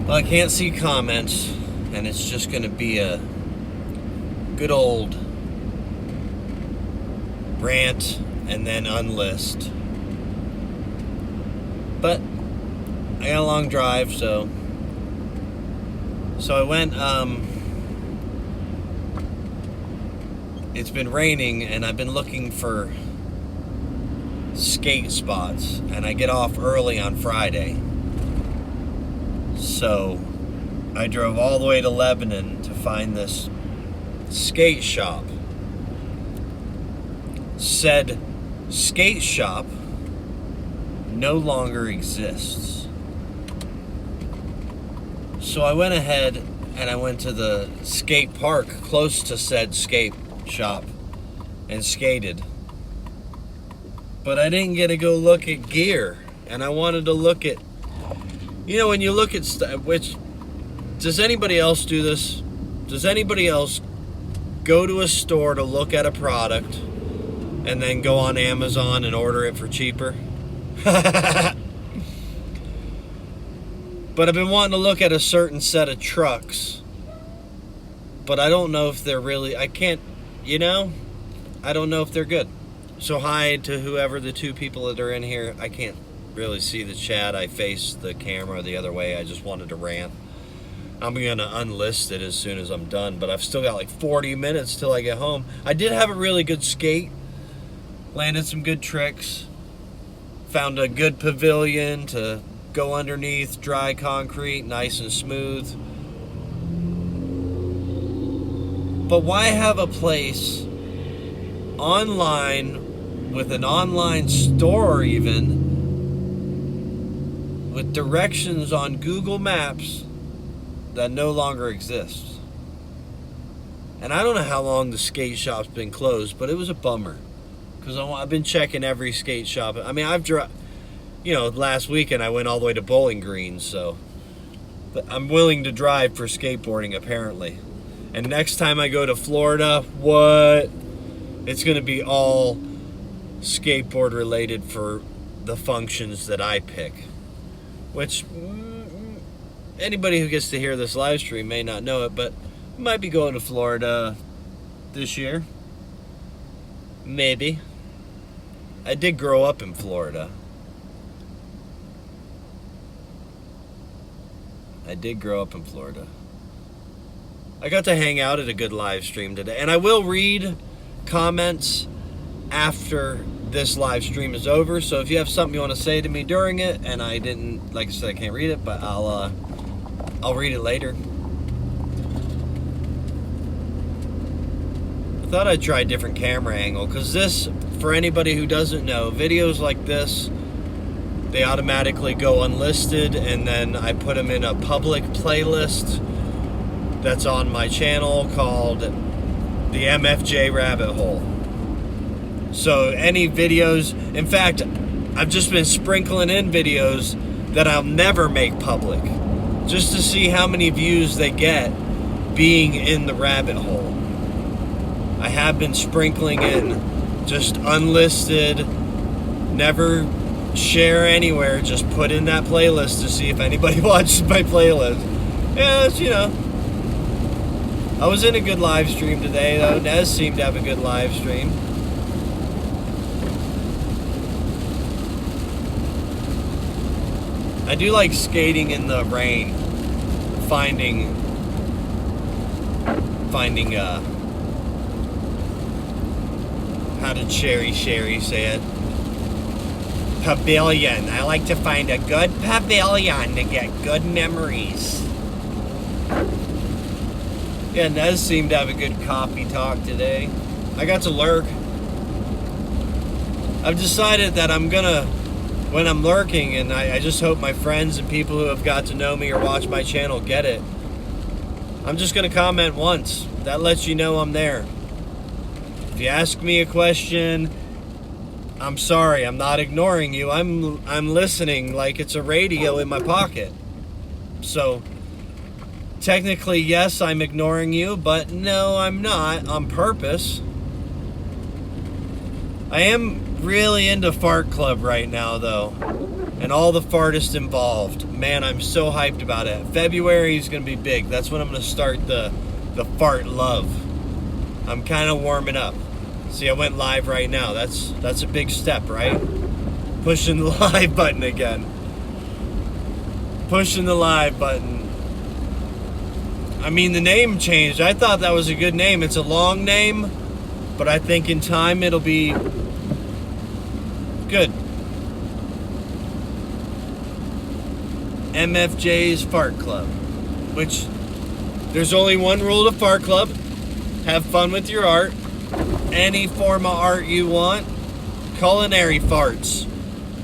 Well, I can't see comments, and it's just going to be a good old rant and then unlist. But I got a long drive, so I went, it's been raining, and I've been looking for skate spots, and I get off early on Friday. So I drove all the way to Lebanon to find this skate shop. Said skate shop no longer exists. So I went ahead and I went to the skate park close to said skate shop and skated. But I didn't get to go look at gear, and I wanted to look at, when you look at which, does anybody else do this? Does anybody else go to a store to look at a product and then go on Amazon and order it for cheaper? But I've been wanting to look at a certain set of trucks, but I don't know if they're really, I don't know if they're good. So hi to whoever the two people that are in here. I can't really see the chat. I face the camera the other way. I just wanted to rant. I'm going to unlist it as soon as I'm done, but I've still got like 40 minutes till I get home. I did have a really good skate. Landed some good tricks. Found a good pavilion to go underneath, dry concrete, nice and smooth. But why have a place online with an online store even, with directions on Google Maps that no longer exists? And I don't know how long the skate shop's been closed, but it was a bummer, because I've been checking every skate shop. I mean, last weekend I went all the way to Bowling Green, so I'm willing to drive for skateboarding apparently. And next time I go to Florida, it's going to be all skateboard related for the functions that I pick, which anybody who gets to hear this live stream may not know it, but I might be going to Florida this year. Maybe. I did grow up in Florida. I got to hang out at a good live stream today, and I will read comments after this live stream is over. So if you have something you want to say to me during it, and I didn't, like I said, I can't read it, but I'll read it later. I thought I'd try a different camera angle, because this, for anybody who doesn't know, videos like this, they automatically go unlisted, and then I put them in a public playlist that's on my channel called the MFJ Rabbit Hole. So any videos, in fact, I've just been sprinkling in videos that I'll never make public, just to see how many views they get being in the rabbit hole. I have been sprinkling in just unlisted, never share anywhere, just put in that playlist to see if anybody watches my playlist. Yeah, I was in a good live stream today, though. Nez seemed to have a good live stream. I do like skating in the rain, finding how did Sherry say it? Pavilion. I like to find a good pavilion to get good memories. Yeah, Nez seemed to have a good coffee talk today. I got to lurk. I've decided that when I'm lurking, and I just hope my friends and people who have got to know me or watch my channel get it, I'm just going to comment once. That lets you know I'm there. If you ask me a question, I'm sorry, I'm not ignoring you. I'm listening like it's a radio in my pocket. So technically, yes, I'm ignoring you, but no, I'm not on purpose. I am really into Fart Club right now, though. and all the fartists involved. Man, I'm so hyped about it. February is going to be big. That's when I'm going to start the fart love. I'm kind of warming up. See, I went live right now. That's a big step, right? Pushing the live button again. Pushing the live button. I mean, the name changed. I thought that was a good name. It's a long name, but I think in time it'll be good. MFJ's Fart Club. Which, there's only one rule to Fart Club. Have fun with your art. Any form of art you want. Culinary farts.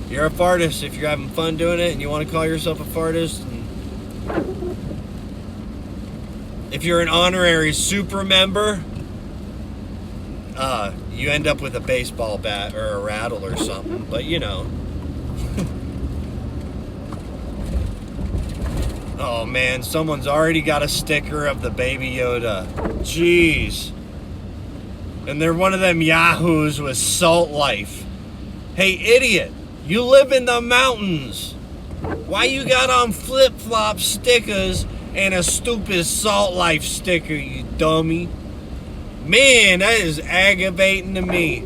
You're a fartist if you're having fun doing it and you want to call yourself a fartist. And if you're an honorary super member, you end up with a baseball bat or a rattle or something. But you know. Oh man, someone's already got a sticker of the Baby Yoda. Jeez. And they're one of them yahoos with Salt Life. Hey, idiot. You live in the mountains. Why you got on flip-flop stickers and a stupid Salt Life sticker, you dummy? Man, that is aggravating to me.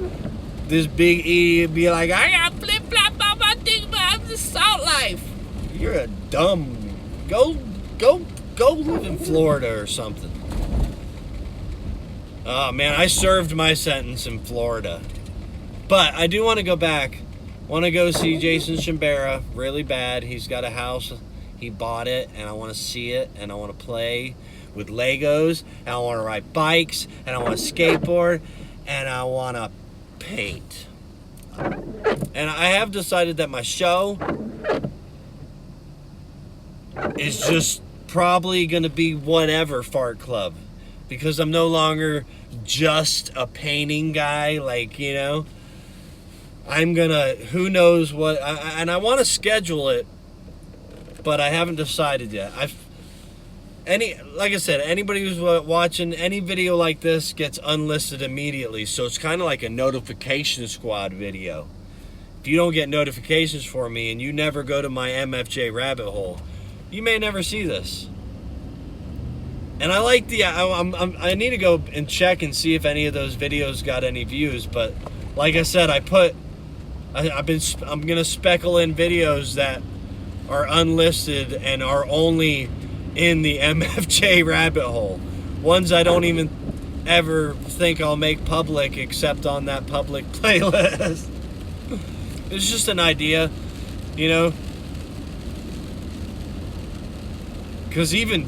This big idiot be like, I got flip-flop on my thing, but I'm the Salt Life. You're a dumb... Go live in Florida or something. Oh, man, I served my sentence in Florida. But I do want to go back. Want to go see Jason Shimbera really bad. He's got a house. He bought it, and I want to see it, and I want to play with Legos, and I want to ride bikes, and I want to skateboard, and I want to paint. And I have decided that my show is just probably going to be whatever Fart Club. Because I'm no longer just a painting guy, like, you know. I'm gonna, who knows what, and I want to schedule it, but I haven't decided yet. Like I said, anybody who's watching any video like this gets unlisted immediately, so it's kind of like a notification squad video. If you don't get notifications for me and you never go to my MFJ rabbit hole, you may never see this. And I like I need to go and check and see if any of those videos got any views, but like I said, I'm gonna speckle in videos that are unlisted and are only in the MFJ rabbit hole. Ones I don't even ever think I'll make public except on that public playlist. It's just an idea, you know. Because even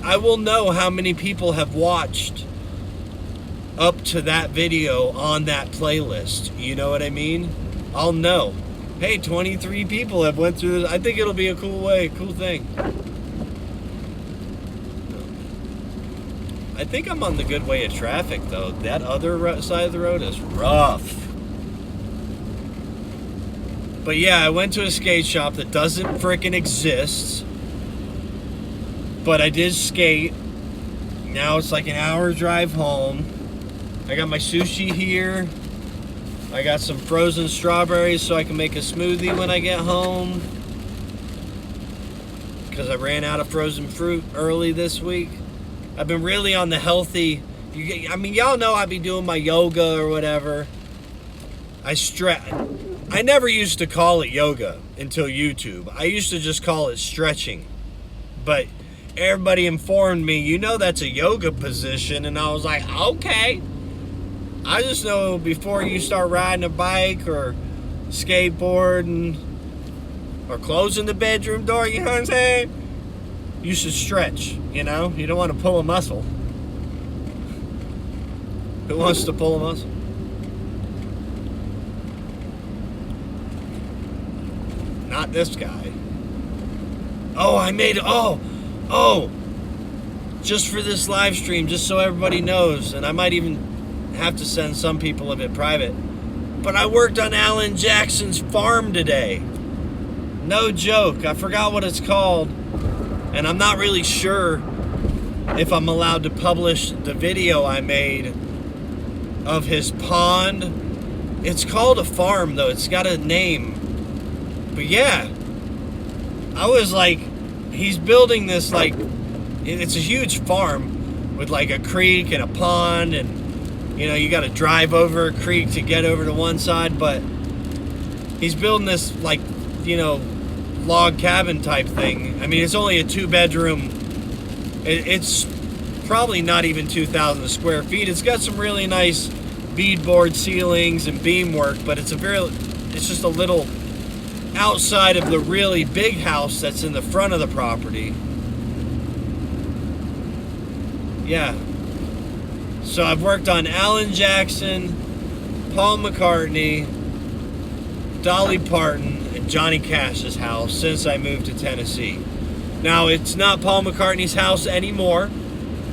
I will know how many people have watched up to that video on that playlist. You know what I mean? I'll know. Hey, 23 people have went through this. I think it'll be a cool thing. I think I'm on the good way of traffic, though. That other side of the road is rough. But yeah, I went to a skate shop that doesn't frickin' exist. But I did skate. Now it's like an hour drive home. I got my sushi here. I got some frozen strawberries so I can make a smoothie when I get home. Because I ran out of frozen fruit early this week. I've been really on the healthy... y'all know I be doing my yoga or whatever. I never used to call it yoga until YouTube. I used to just call it stretching. But everybody informed me, you know that's a yoga position. And I was like, okay. I just know before you start riding a bike or skateboarding or closing the bedroom door, you know what I'm saying? You should stretch, you know? You don't want to pull a muscle. Who wants to pull a muscle? Not this guy. Oh, I made it. Oh. Just for this live stream, just so everybody knows. And I might even have to send some people of it private. But I worked on Alan Jackson's farm today. No joke. I forgot what it's called. And I'm not really sure if I'm allowed to publish the video I made of his pond. It's called a farm, though. It's got a name. But yeah, I was like, he's building this, like, it's a huge farm with like a creek and a pond, and you know, you got to drive over a creek to get over to one side, but he's building this, like, you know, log cabin type thing. I mean, it's only a 2-bedroom. It's probably not even 2,000 square feet. It's got some really nice beadboard ceilings and beam work, but it's just a little outside of the really big house that's in the front of the property. Yeah. So I've worked on Alan Jackson, Paul McCartney, Dolly Parton, and Johnny Cash's house since I moved to Tennessee. Now, it's not Paul McCartney's house anymore.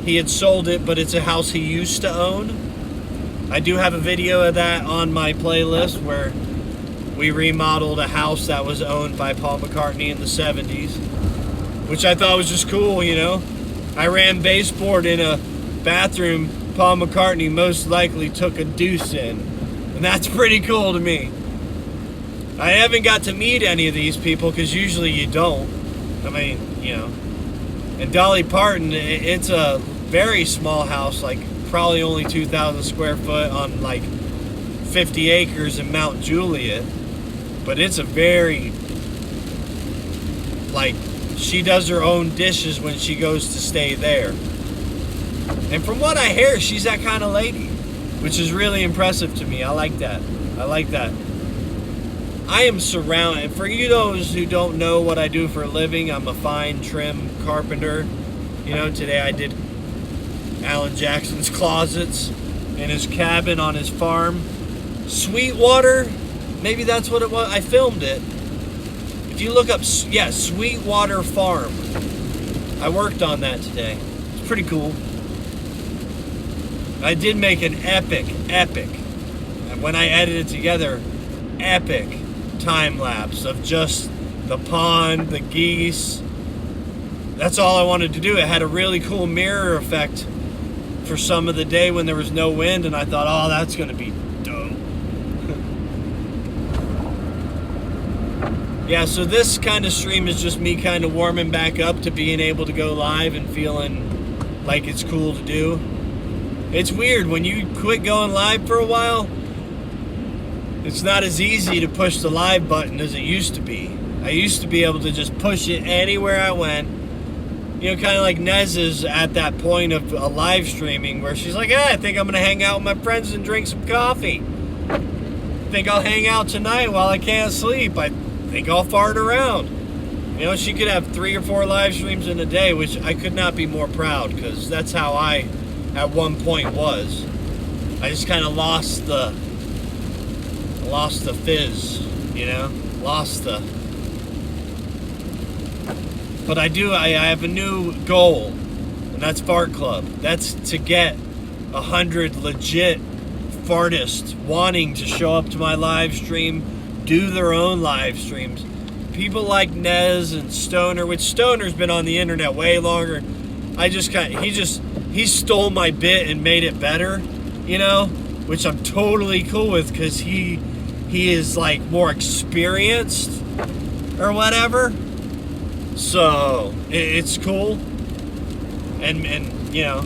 He had sold it, but it's a house he used to own. I do have a video of that on my playlist where we remodeled a house that was owned by Paul McCartney in the 70s, which I thought was just cool, you know. I ran baseboard in a bathroom Paul McCartney most likely took a deuce in, and that's pretty cool to me. I haven't got to meet any of these people because usually you don't. I mean, you know. And Dolly Parton, it's a very small house, like probably only 2,000 square foot on like 50 acres in Mount Juliet. But it's a very, like, she does her own dishes when she goes to stay there. And from what I hear, she's that kind of lady, which is really impressive to me. I like that. I like that. I am surrounded. For you those who don't know what I do for a living, I'm a fine trim carpenter. You know, today I did Alan Jackson's closets in his cabin on his farm. Sweetwater, maybe that's what it was. I filmed it. If you look up, yeah, Sweetwater Farm. I worked on that today. It's pretty cool. I did make an epic, and when I edited together, epic time lapse of just the pond, the geese. That's all I wanted to do. It had a really cool mirror effect for some of the day when there was no wind, and I thought, oh, that's going to be dope. Yeah, so this kind of stream is just me kind of warming back up to being able to go live and feeling like it's cool to do. It's weird, when you quit going live for a while, it's not as easy to push the live button as it used to be. I used to be able to just push it anywhere I went. You know, kind of like Nez is at that point of a live streaming where she's like, I think I'm going to hang out with my friends and drink some coffee. I think I'll hang out tonight while I can't sleep. I think I'll fart around. You know, she could have 3 or 4 live streams in a day, which I could not be more proud, because that's how I, at one point, was. I just kind of lost the fizz, you know? But I have a new goal, and that's Fart Club. That's to get 100 legit fartists wanting to show up to my live stream, do their own live streams. People like Nez and Stoner, which Stoner's been on the internet way longer. He stole my bit and made it better, you know, which I'm totally cool with, because he is like more experienced or whatever. So it's cool, and you know,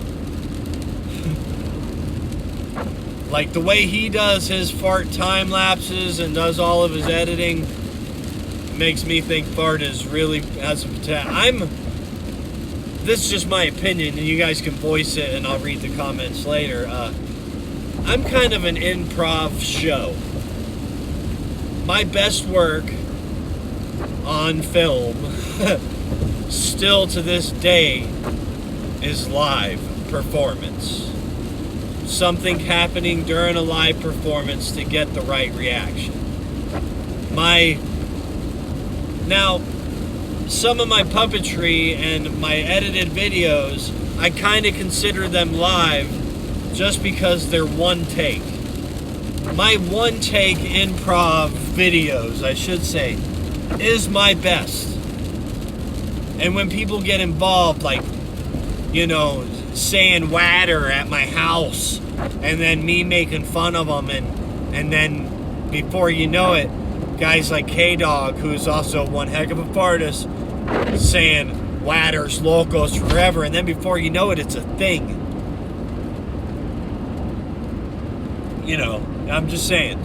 like the way he does his fart time lapses and does all of his editing makes me think fart is really has a potential. This is just my opinion, and you guys can voice it, and I'll read the comments later. I'm kind of an improv show. My best work on film, still to this day, is live performance. Something happening during a live performance to get the right reaction. Now, some of my puppetry and my edited videos, I kind of consider them live just because they're one take. My one take improv videos, I should say, is my best. And when people get involved, like, you know, saying "watter" at my house, and then me making fun of them, and then before you know it, guys like K-Dog, who's also one heck of a fartist, saying Watters, Locos forever, and then before you know it, it's a thing. You know, I'm just saying.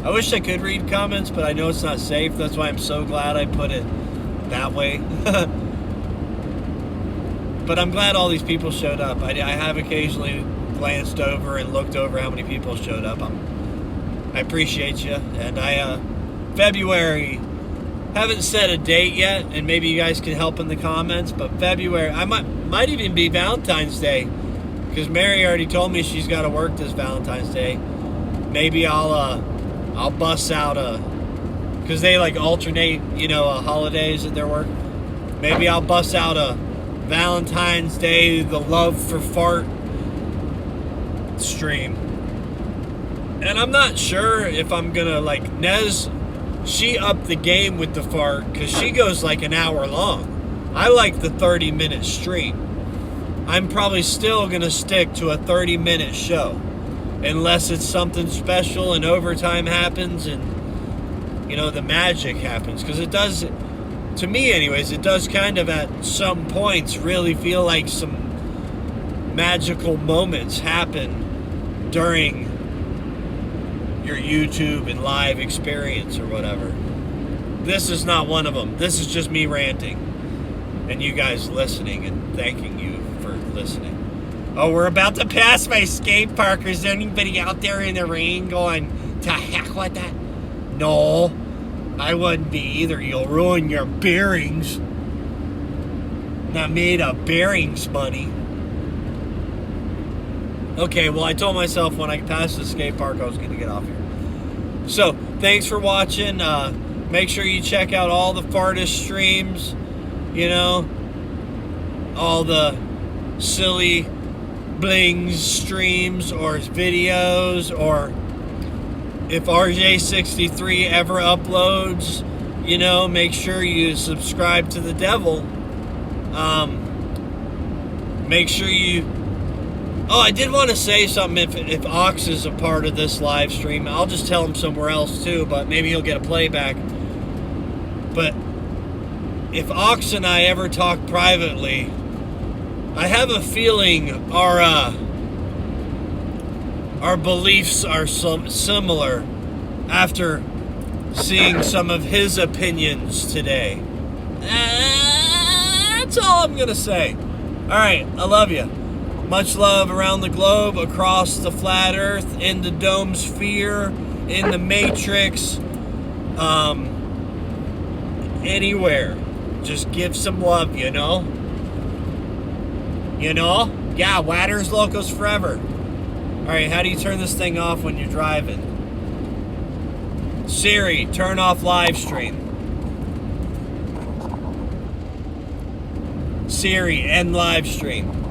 I wish I could read comments, but I know it's not safe. That's why I'm so glad I put it that way. But I'm glad all these people showed up. I have occasionally glanced over and looked over how many people showed up. I appreciate you. And February, haven't set a date yet, and maybe you guys can help in the comments, but February, I might even be Valentine's Day, because Mary already told me she's got to work this Valentine's Day. Maybe I'll bust out because they like alternate, you know, holidays at their work. Maybe I'll bust out a Valentine's Day, the Love for Fart stream. And I'm not sure if I'm gonna, like, Nez, she upped the game with the fart because she goes like an hour long. I like the 30-minute stream. I'm probably still gonna stick to a 30-minute show unless it's something special and overtime happens and, you know, the magic happens, because it does, to me anyways, it does kind of at some points really feel like some magical moments happen during your YouTube and live experience or whatever. This is not one of them. This is just me ranting and you guys listening, and thanking you for listening. Oh, we're about to pass my skate park. Is there anybody out there in the rain going, to heck with that? No, I wouldn't be either. You'll ruin your bearings. Not made of bearings money. Okay, well, I told myself when I passed the skate park I was going to get off here. So, thanks for watching. Make sure you check out all the fartist streams, you know, all the silly blings streams or videos, or if RJ63 ever uploads, you know, make sure you subscribe to the devil. Make sure you... Oh, I did want to say something. If Ox is a part of this live stream, I'll just tell him somewhere else too, but maybe he'll get a playback. But if Ox and I ever talk privately, I have a feeling our beliefs are similar after seeing some of his opinions today. That's all I'm going to say. All right, I love you. Much love around the globe, across the flat earth, in the dome sphere, in the matrix, anywhere. Just give some love, you know? You know? Yeah, Watters, Locos forever. Alright, how do you turn this thing off when you're driving? Siri, turn off live stream. Siri, end live stream.